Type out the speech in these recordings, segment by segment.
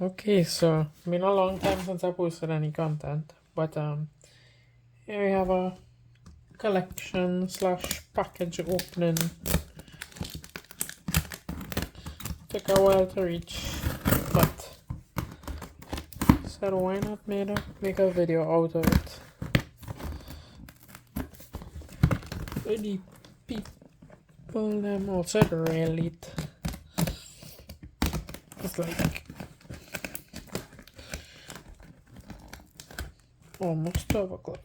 Okay, so been a long time since I posted any content, but here we have a collection slash package opening. Took a while to reach, but said why not make a video out of it. The people them outside really late. It's like almost 12 o'clock.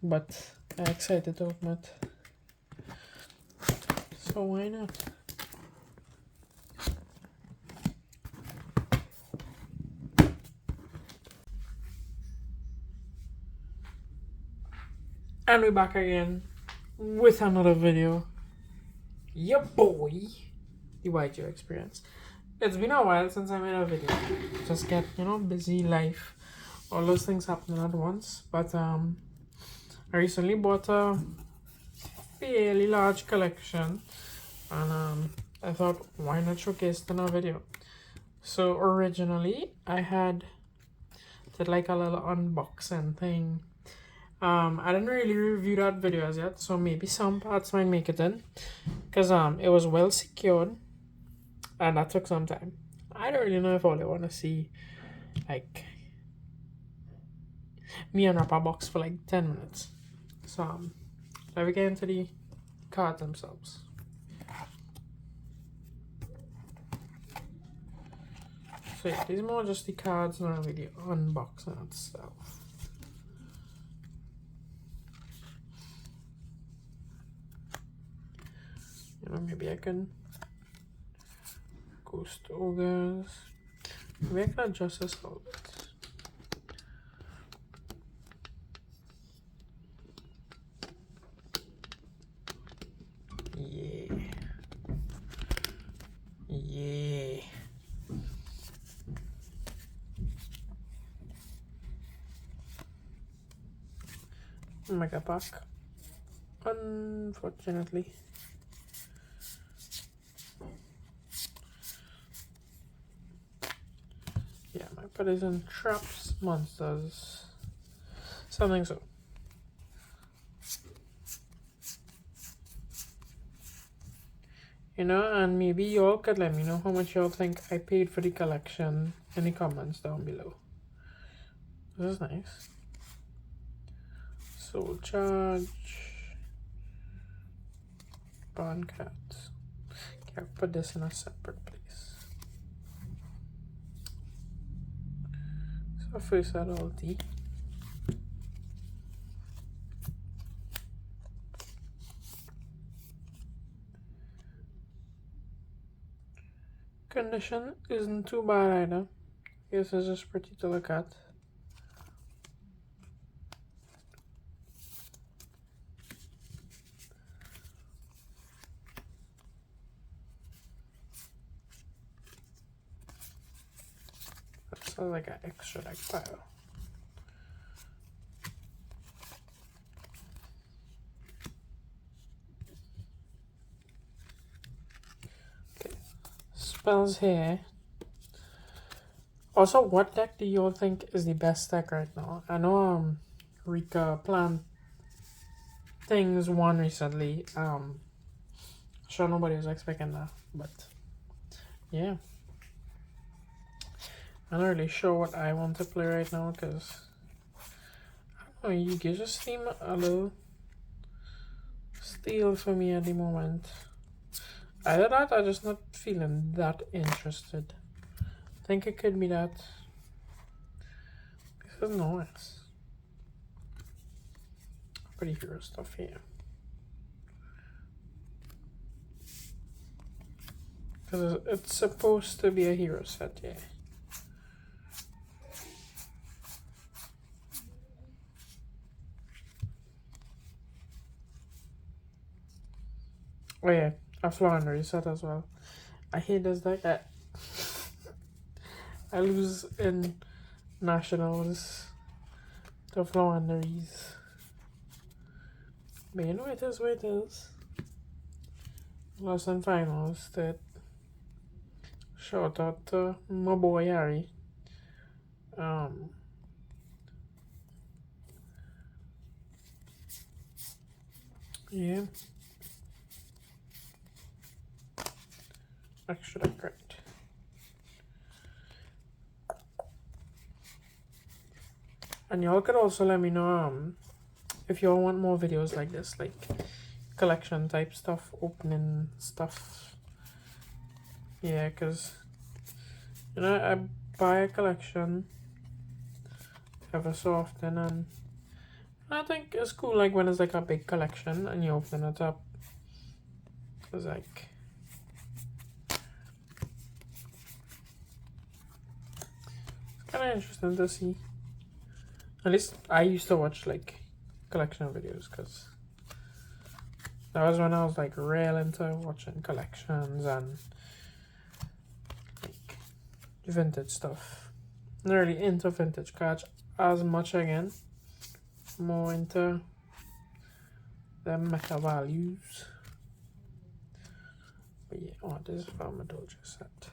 But I'm excited to open it. So why not? And we're back again with another video. Yeah, boy. The YGO experience. It's been a while since I made a video. Just get, busy life. All those things happening at once. But I recently bought a fairly large collection. And I thought, why not showcase it in a video? So originally, I did like a little unboxing thing. I didn't really review that video as yet, so maybe some parts might make it in, because it was well secured, and that took some time. I don't really know if all I want to see, like, me unwrap a box for like 10 minutes. So let me get into the cards themselves. So yeah, these are more just the cards, not really the unboxing itself. Maybe I can Ghost Ogres. Maybe I can adjust this a little bit. Yeah. Mega pack. Unfortunately. Yeah, my put is in traps, monsters, something so. And maybe y'all could let me know how much y'all think I paid for the collection in the comments down below. This is nice. Soul Charge. Barn Cats. Okay, I'll put this in a separate place. So first I all the condition isn't too bad either. Yes, it's just pretty to look at. That's like an extra deck pile. Okay, spells here. Also, what deck do you all think is the best deck right now? I know Rika planned things won recently. Sure nobody was expecting that, but yeah. I'm not really sure what I want to play right now, because I don't know, you just seem a little stale for me at the moment. Either that, I'm just not feeling that interested. I think it could be that. This is nice. Pretty hero stuff here. Because it's supposed to be a hero set, yeah. Oh yeah, a Floundry set as well. I hate this deck. I lose in nationals to Floundries. But it is what it is. Lost in finals to Shout out to my boy Harry. Yeah. Extra great. And y'all could also let me know if y'all want more videos like this, like collection type stuff, opening stuff. Yeah, because you know I buy a collection ever so often, and I think it's cool like when it's like a big collection and you open it up. It's like kind of interesting to see. At least I used to watch like collection videos because that was when I was like real into watching collections and like vintage stuff. Not really into vintage cards as much again. More into the meta values. But yeah, oh, this is from a dojo set.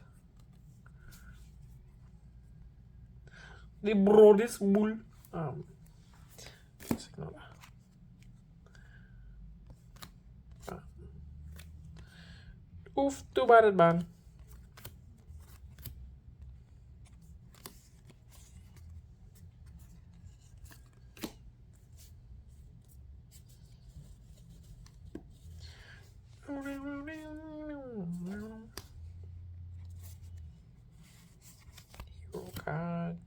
The broadest bull. Just ignore that. Oof, too bad it banned. Hero cards.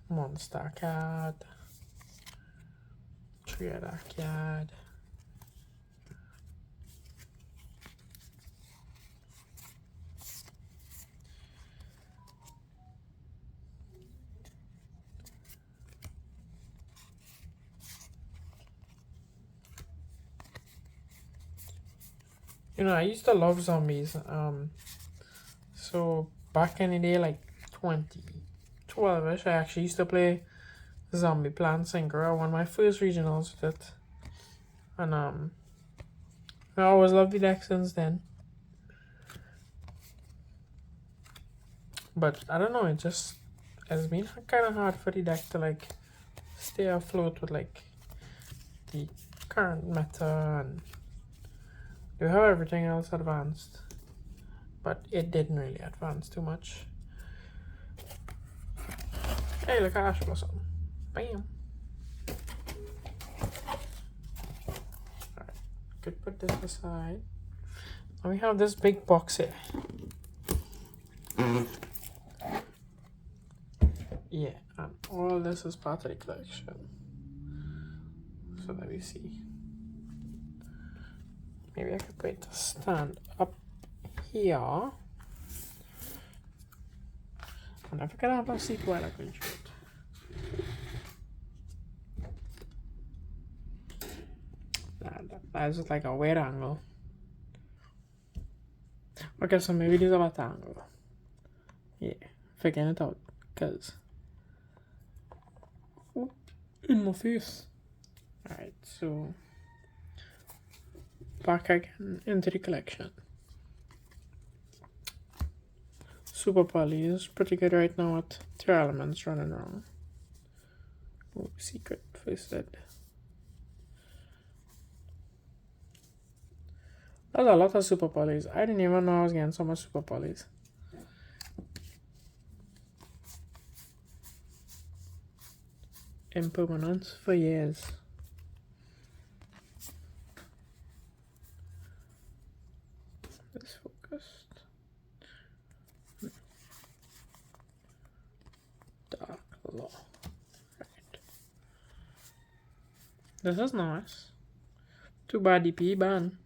Monster card. Trader card. You know, I used to love zombies. So back in the day, like 2012ish, I actually used to play Zombie Plant Sinker. I won my first regionals with it, and I always loved the deck since then. But I don't know, it's been kind of hard for the deck to like stay afloat with like the current meta, and you have everything else advanced, but it didn't really advance too much. Hey, look at Ash Blossom. Bam. Alright, could put this aside. And we have this big box here. Yeah, and all this is part of the collection. So let me see. Maybe I could put the stand up here. And if I can have a seat while I can shoot. That's just like a weird angle. Okay, so maybe this is a better angle. Yeah, figuring it out. Because in my face. Alright, so back again into the collection. Super Poly is pretty good right now at 3 elements running around. Oh, secret twisted. That's a lot of Super Polys. I didn't even know I was getting so much Super Polys. Impermanence for years. This focused. Dark Law. Right. This is nice. Too bad DP ban.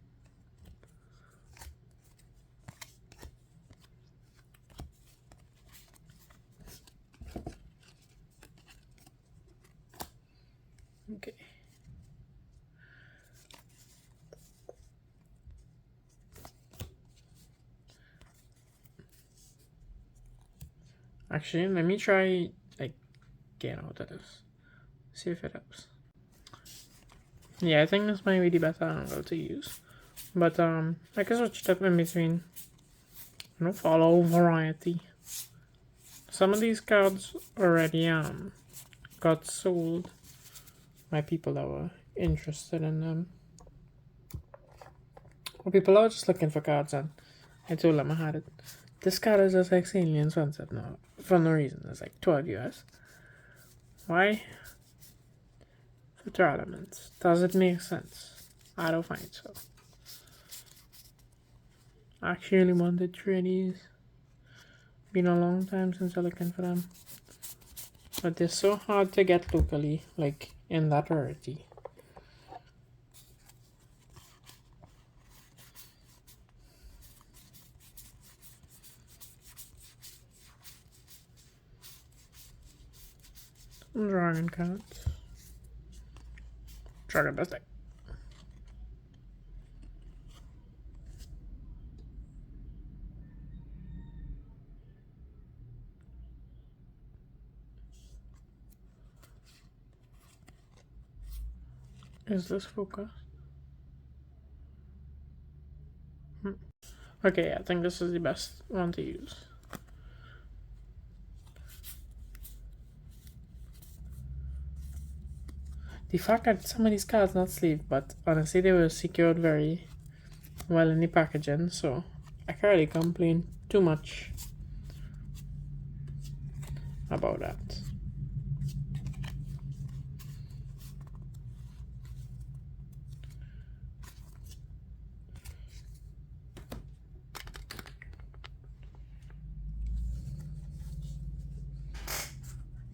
Okay. Actually, let me try like get out of this. See if it helps. Yeah, I think this might be the better angle to use. But I can switch it up in between follow variety. Some of these cards already got sold by people that were interested in them. Or people that were just looking for cards, and I told them I had it. This card is just extremely expensive now for no reason. It's like 12 US. Why? For 2 elements. Does it make sense? I don't find so. I actually wanted 3 of these. Been a long time since I'm looking for them. But they're so hard to get locally, like in that rarity. Dragon cards. Dragon Dusty. Is this focus? Okay, I think this is the best one to use. The fact that some of these cards not sleeved, but honestly they were secured very well in the packaging, so I can't really complain too much about that.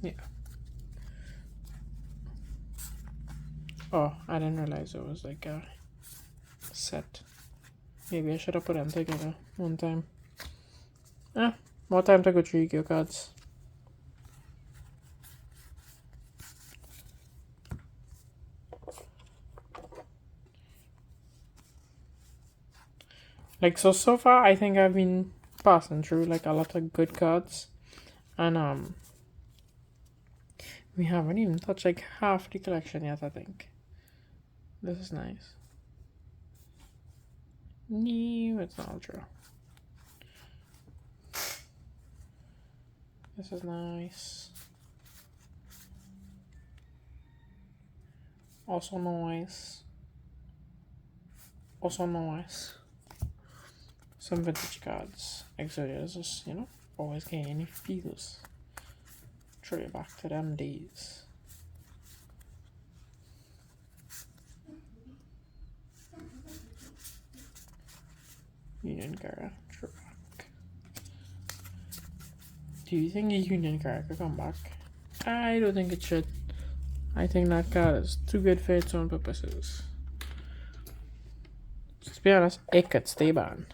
Yeah. Oh, I didn't realize it was like a set. Maybe I should have put them together one time. More time to go through Yu-Gi-Oh cards. Like so far I think I've been passing through like a lot of good cards, and we haven't even touched like half the collection yet. I think this is nice. No, it's not ultra. This is nice. Also nice. Also nice. Some vintage cards. Exodia is just, always getting any feels. Throw you back to them days. Union Gara, back. Do you think a Union Gara could come back? I don't think it should. I think that card is too good for its own purposes. To be honest, it could stay banned.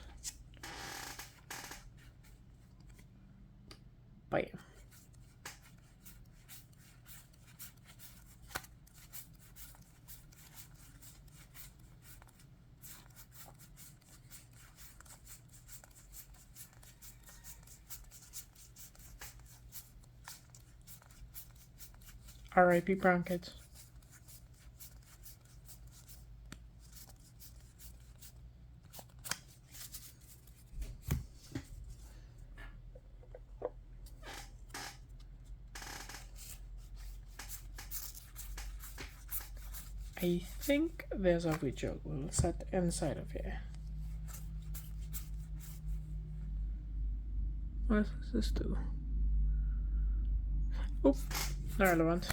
Bam. R.I.P. Brankets. I think there's a widget we'll set inside of here. What does this do? Oh, irrelevant.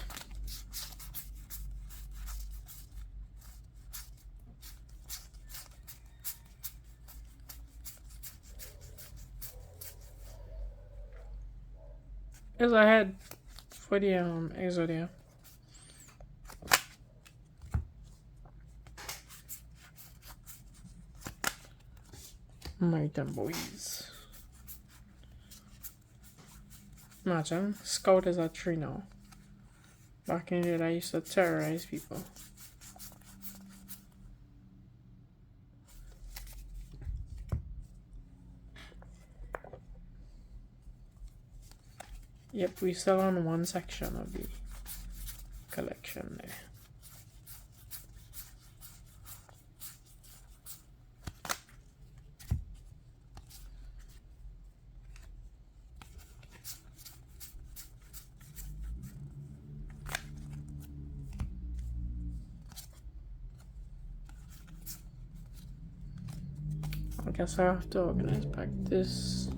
Is ahead for the Exodia. Might them boys. Imagine, Scout is at 3 now. Back in the day, I used to terrorize people. Yep, we still on one section of the collection there. guess I have to organize back this.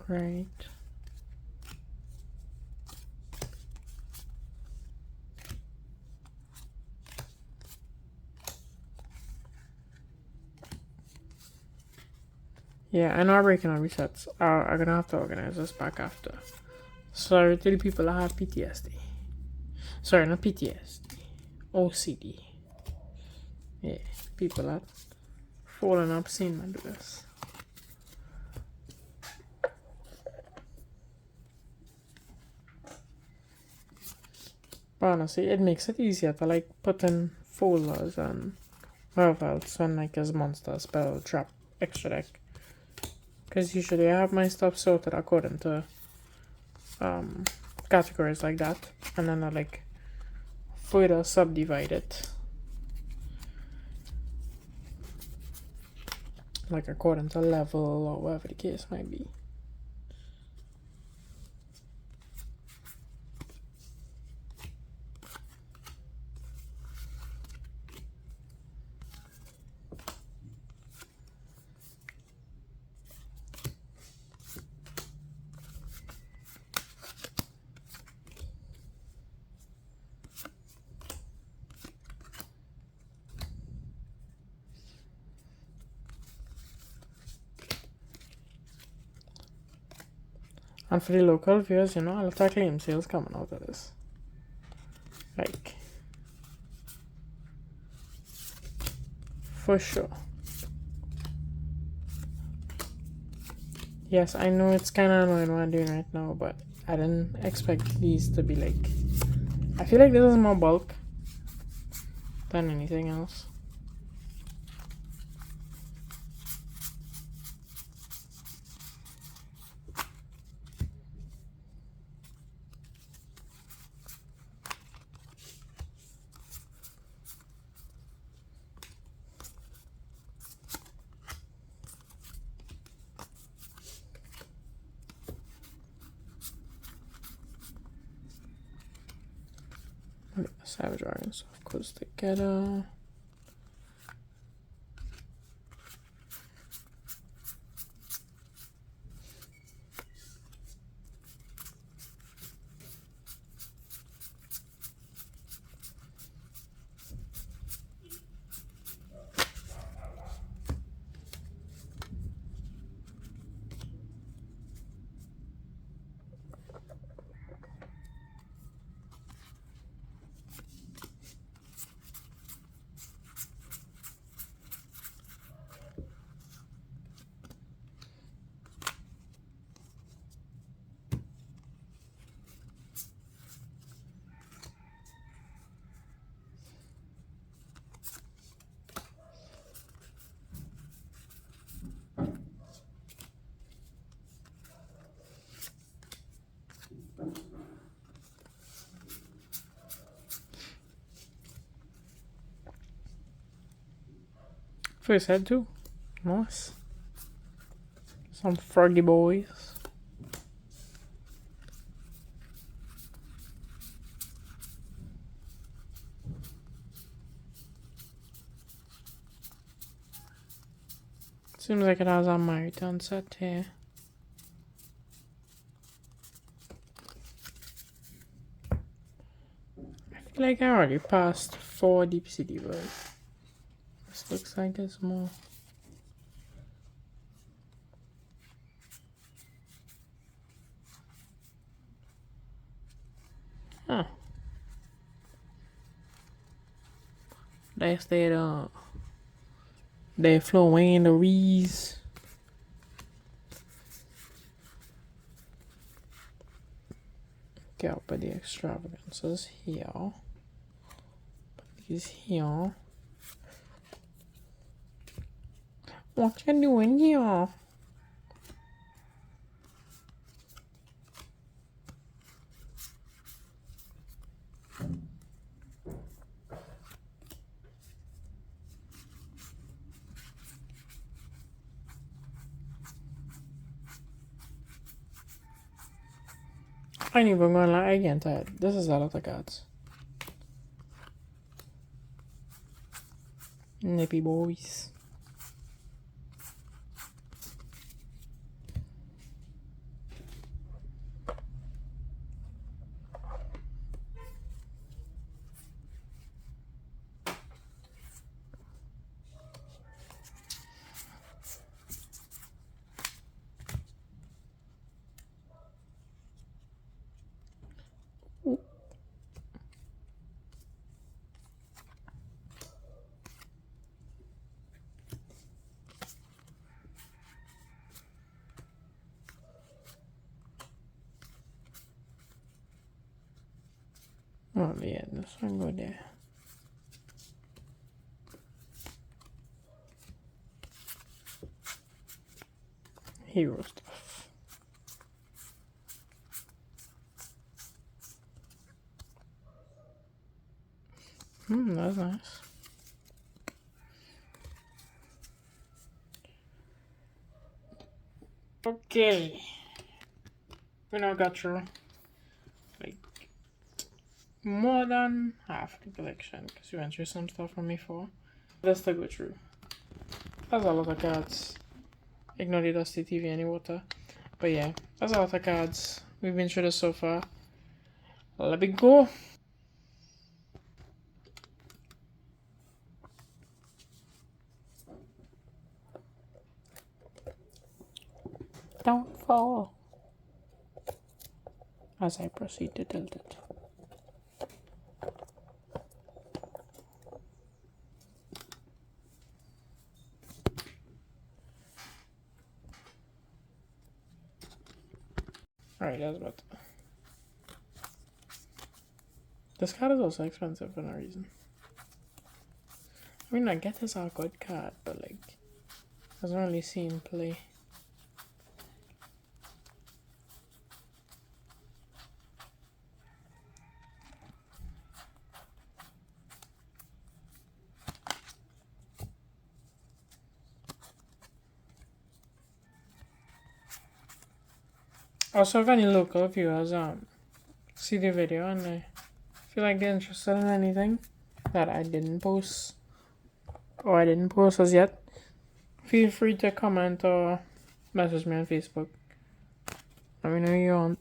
Right. Yeah, I know I'm breaking on resets. I'm gonna have to organize this back after. Sorry to the people that have PTSD. Sorry, not PTSD. OCD. Yeah, people that falling up seeing me do this. But honestly, it makes it easier to like put in folders and wherever else when like as monster, spell, trap, extra deck. Because usually I have my stuff sorted according to categories like that, and then I like further subdivide it like according to level or whatever the case might be. And for the local viewers, you know, a lot of claim sales coming out of this. Like, for sure. Yes, I know it's kind of annoying what I'm doing right now, but I didn't expect these to be like... I feel like this is more bulk than anything else. Savage Dragons, of course, together. First head too. Nice. Some froggy boys. Seems like it has on my return set here. I feel like I already passed 4 Deep City, but this looks like it's more. Huh. That's that they flowing in the rees. Get out by the extravagances here. Put these here. What you doing here? I ain't even gonna lie, I get tired. This is a lot of cards. Nippy boys. Oh yeah, this one go there. Hero stuff. That's nice. Okay. We now got through like more than half the collection because we went through some stuff from before. Let's still go through. That's a lot of cards. Ignore the dusty TV and water. But yeah, that's a lot of cards. We've been through this so far. Let me go. Don't fall. As I proceed to tilt it. Alright, that's about it. This card is also expensive for no reason. I mean, I get this a good card, but like, doesn't really seem play. Also, if any local viewers see the video and they feel like they're interested in anything that I didn't post or I didn't post as yet, feel free to comment or message me on Facebook. Let me know you want.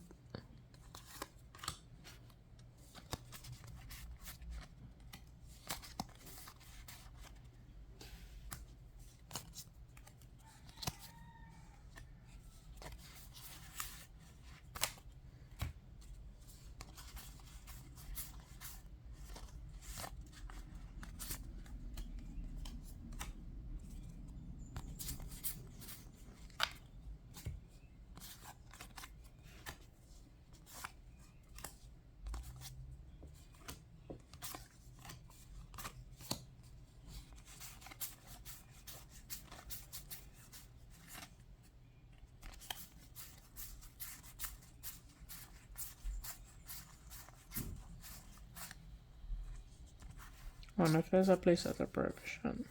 I wonder if there's a place at a prohibition.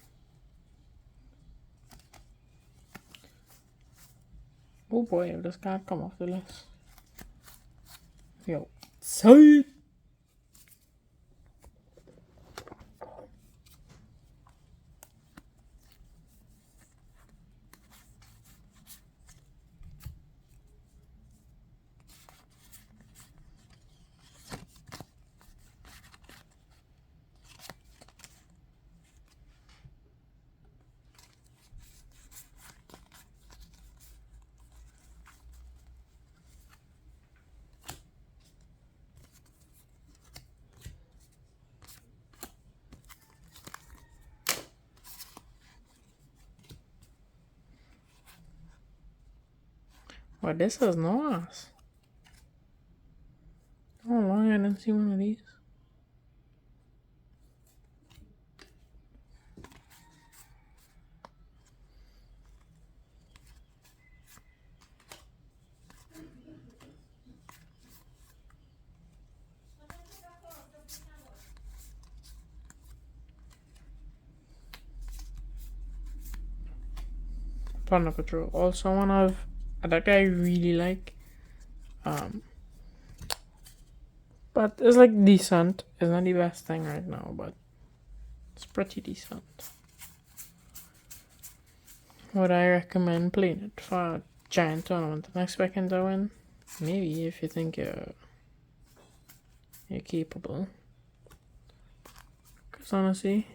Oh boy, if this can't come off the list. Yo, say. Well, this is nice. Oh, long I didn't see one of these. Panda Patrol. Also one of that guy I really like. But it's like decent. It's not the best thing right now, but it's pretty decent. Would I recommend playing it for a giant tournament and expecting to win? Maybe, if you think you're capable. Because honestly,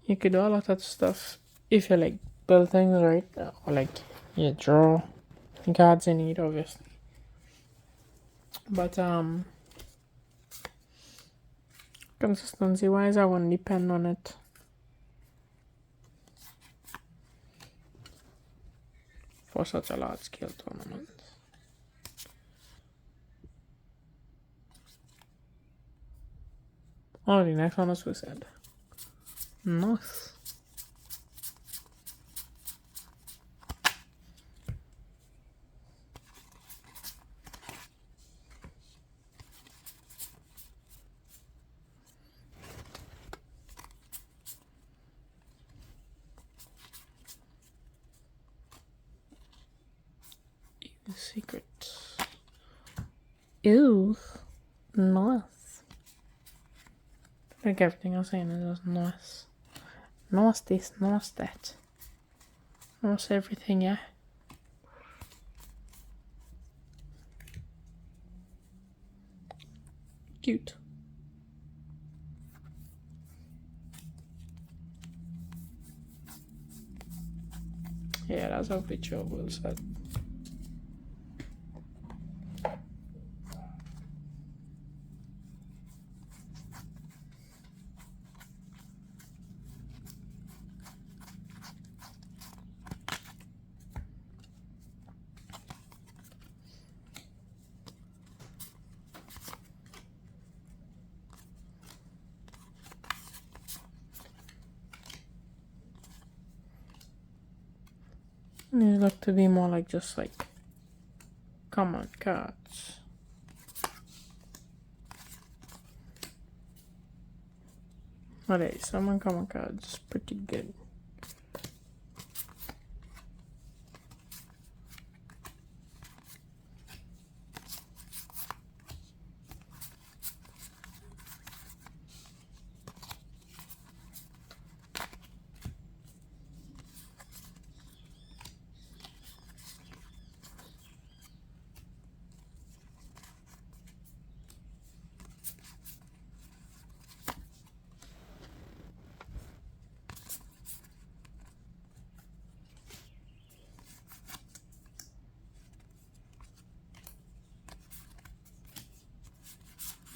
you could do a lot of stuff if you like build things right, or like you draw cards you need, obviously. But consistency wise, I wouldn't depend on it. For such a large scale tournament. Oh, the next one is Suicide. Nice. Secret. Ew. Nice. Like everything I'm saying is just nice. Nice this, nice that. Nice everything, yeah. Cute. Yeah, that's a picture of Will said. These look to be more like just like common cards. But hey, some uncommon cards pretty good.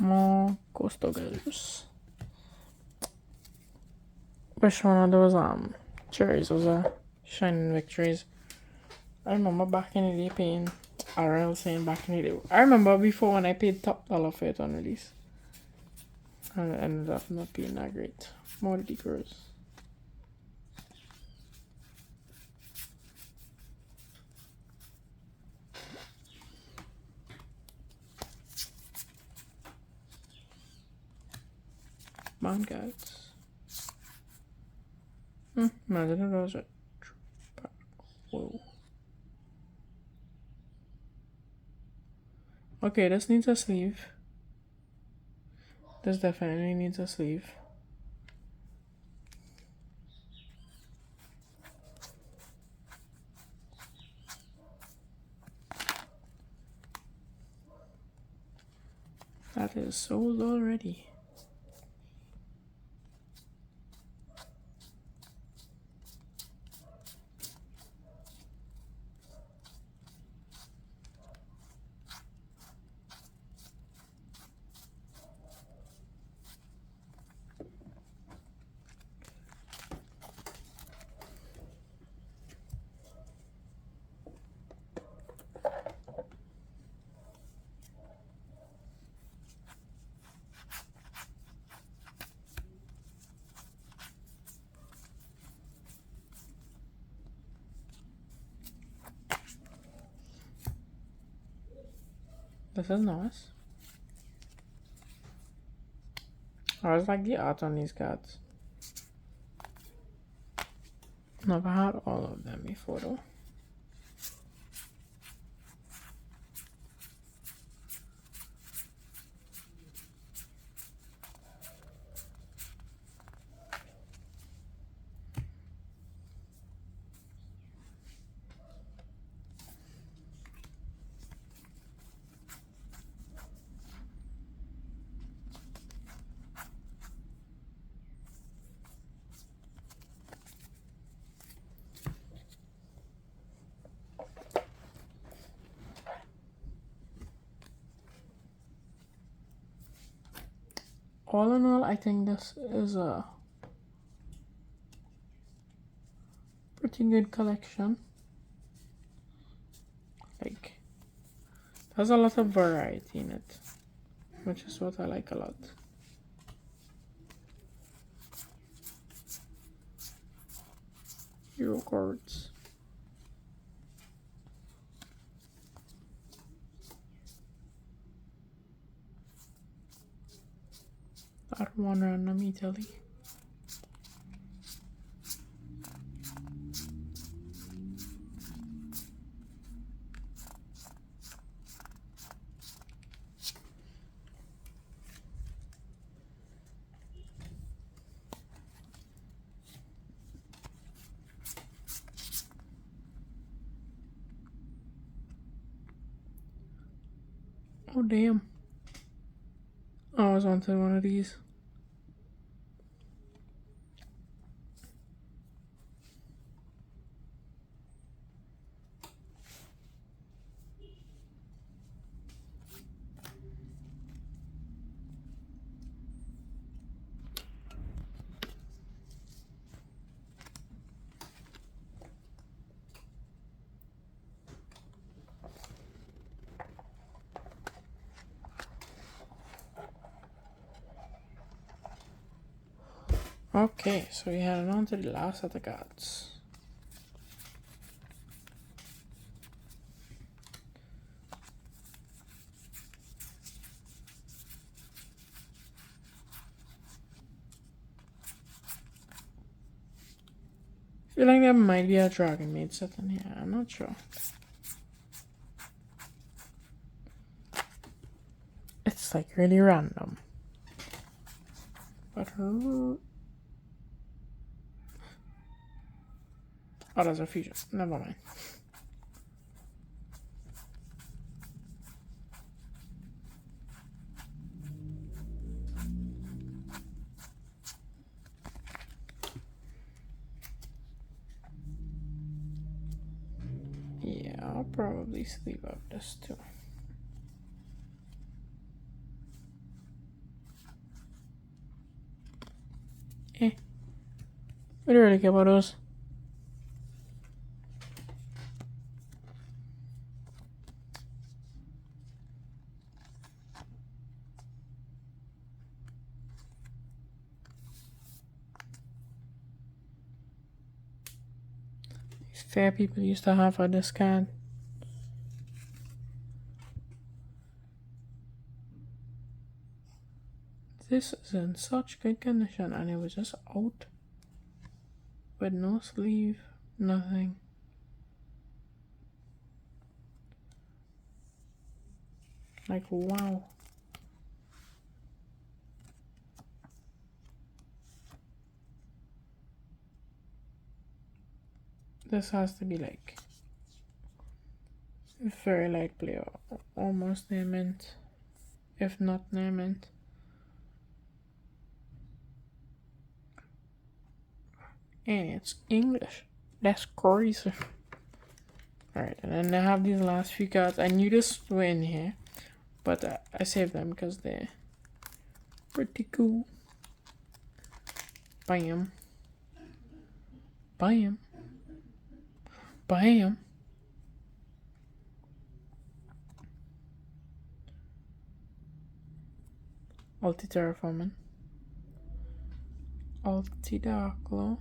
More coastal girls. Which one of those cherries was shining victories? I remember back in the day paying RL saying back in the day. I remember before when I paid top dollar for it on release. And it ended up not being that great. More the girls. Vanguards. Imagine it was a whoa. Okay, this needs a sleeve. This definitely needs a sleeve. That is sold already. This is nice. I always like the art on these cards. Never had all of them before though. all in all, I think this is a pretty good collection. Like, there's a lot of variety in it, which is what I like a lot. Hero cards. That one random Italy. Oh damn. I always wanted one of these. Okay, so we head on to the last of the cards. I feel like there might be a Dragon Maid set in here, I'm not sure. It's like really random. But oh, that's a fusion. Never mind. Yeah, I'll probably sleeve up this too. We don't really care about those. These fair people used to have a discount. This is in such good condition and it was just out with no sleeve, nothing. Like, wow. This has to be like very light blue, almost near mint, if not near mint. And it's English. That's crazy. Alright, and then I have these last few cards. I knew this were in here, but I saved them because they're pretty cool. Bam. Bam. Bam. Terraforming. Dark Glow.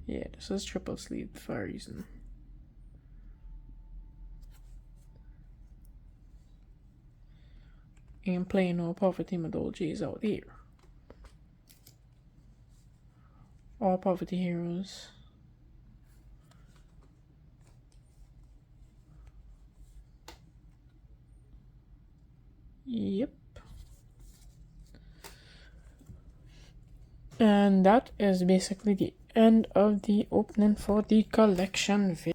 Yeah, this is triple sleeve for a reason. Ain't playing no Poverty Madolgies out here. All Poverty Heroes. Yep. And that is basically the end of the opening for the collection video.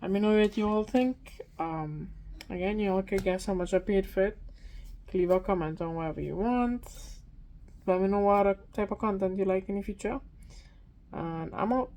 Let me know what you all think. Again, you all can guess how much I paid for it. Leave a comment on whatever you want. Let me know what other type of content you like in the future. And I'm out.